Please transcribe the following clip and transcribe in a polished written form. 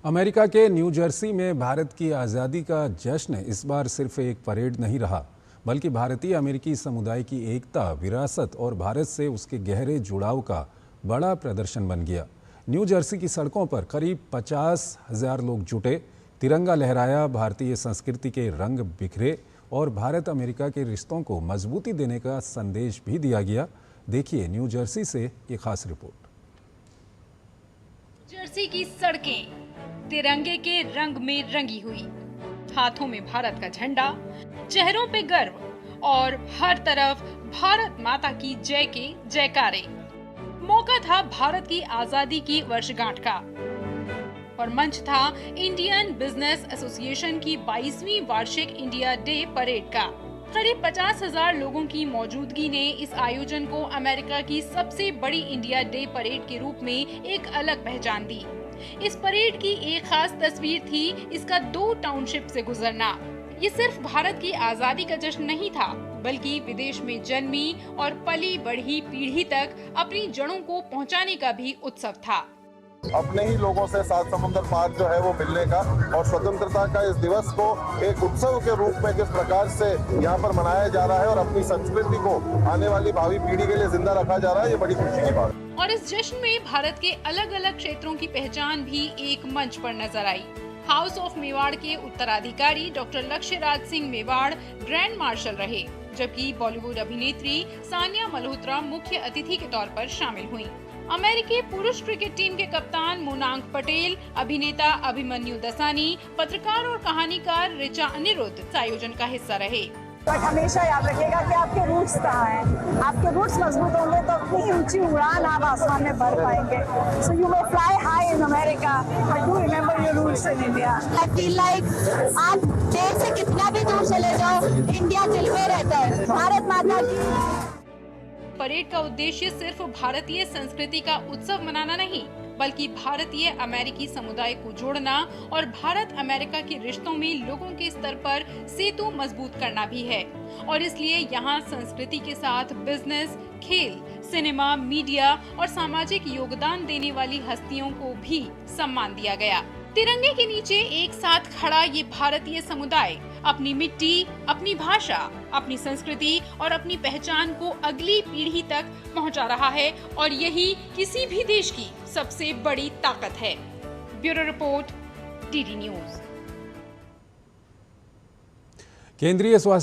America के new Jersey में भारत की आज़ादी का जश्न इस बार सिर्फ एक परेड नहीं रहा, बल्कि भारतीय अमेरिकी समुदाय की एकता, विरासत और भारत से उसके गहरे जुड़ाव का बड़ा प्रदर्शन बन गया। न्यू जर्सी की सड़कों पर करीब 50,000 लोग जुटे, तिरंगा लहराया, भारतीय संस्कृति के रंग बिखरे और भारत अमेरिका के रिश्तों को मजबूती देने का संदेश भी दिया गया। देखिए न्यू जर्सी से ये खास रिपोर्ट। जर्सी की सड़कें तिरंगे के रंग में रंगी हुई, हाथों में भारत का झंडा, चेहरों पे गर्व और हर तरफ भारत माता की जय के जयकारे। मौका था भारत की आजादी की वर्षगांठ का और मंच था इंडियन बिजनेस एसोसिएशन की 22वीं वार्षिक इंडिया डे परेड का। करीब 50,000 लोगों की मौजूदगी ने इस आयोजन को अमेरिका की सबसे बड़ी इंडिया डे परेड के रूप में एक अलग पहचान दी। इस परेड की एक खास तस्वीर थी इसका 2 टाउनशिप से गुजरना। ये सिर्फ भारत की आजादी का जश्न नहीं था, बल्कि विदेश में जन्मी और पली बढ़ी पीढ़ी तक अपनी जड़ों को पहुंचाने का भी उत्सव था। अपने ही लोगों से 7 समुंदर पार जो है वो मिलने का और स्वतंत्रता का इस दिवस को एक उत्सव के रूप में जिस प्रकार से यहाँ पर मनाया जा रहा है और अपनी संस्कृति को आने वाली भावी पीढ़ी के लिए जिंदा रखा जा रहा है, ये बड़ी खुशी की बात है। और इस जश्न में भारत के अलग अलग क्षेत्रों की पहचान भी एक मंच पर नजर आई। हाउस ऑफ मेवाड़ के उत्तराधिकारी डॉक्टर लक्ष्य राज सिंह मेवाड़ ग्रैंड मार्शल रहे, जबकि बॉलीवुड अभिनेत्री सानिया मल्होत्रा मुख्य अतिथि के तौर पर शामिल हुईं। अमेरिकी पुरुष क्रिकेट टीम के कप्तान मोनांक पटेल, अभिनेता अभिमन्यु दसानी, पत्रकार और कहानीकार ऋचा अनिरुद्ध इस आयोजन का हिस्सा रहे। बट हमेशा याद रखिएगा कि आपके रूट्स कहाँ हैं। आपके रूट्स मजबूत होंगे तो अपनी ऊंची उड़ान आप आसमान में भर पाएंगे। So you may fly high in America, but do remember your roots in India. I feel like आप देश से कितना भी दूर चले जाओ, इंडिया दिल में रहता है। भारत माता की। परेड का उद्देश्य सिर्फ भारतीय संस्कृति का उत्सव मनाना नहीं, बल्कि भारतीय अमेरिकी समुदाय को जोड़ना और भारत अमेरिका के रिश्तों में लोगों के स्तर पर सेतु मजबूत करना भी है। और इसलिए यहाँ संस्कृति के साथ बिजनेस, खेल, सिनेमा, मीडिया और सामाजिक योगदान देने वाली हस्तियों को भी सम्मान दिया गया। तिरंगे के नीचे एक साथ खड़ा ये भारतीय समुदाय अपनी मिट्टी, अपनी भाषा, अपनी संस्कृति और अपनी पहचान को अगली पीढ़ी तक पहुंचा रहा है और यही किसी भी देश की सबसे बड़ी ताकत है। Bureau report, DD news. केंद्रीय स्वास्थ्य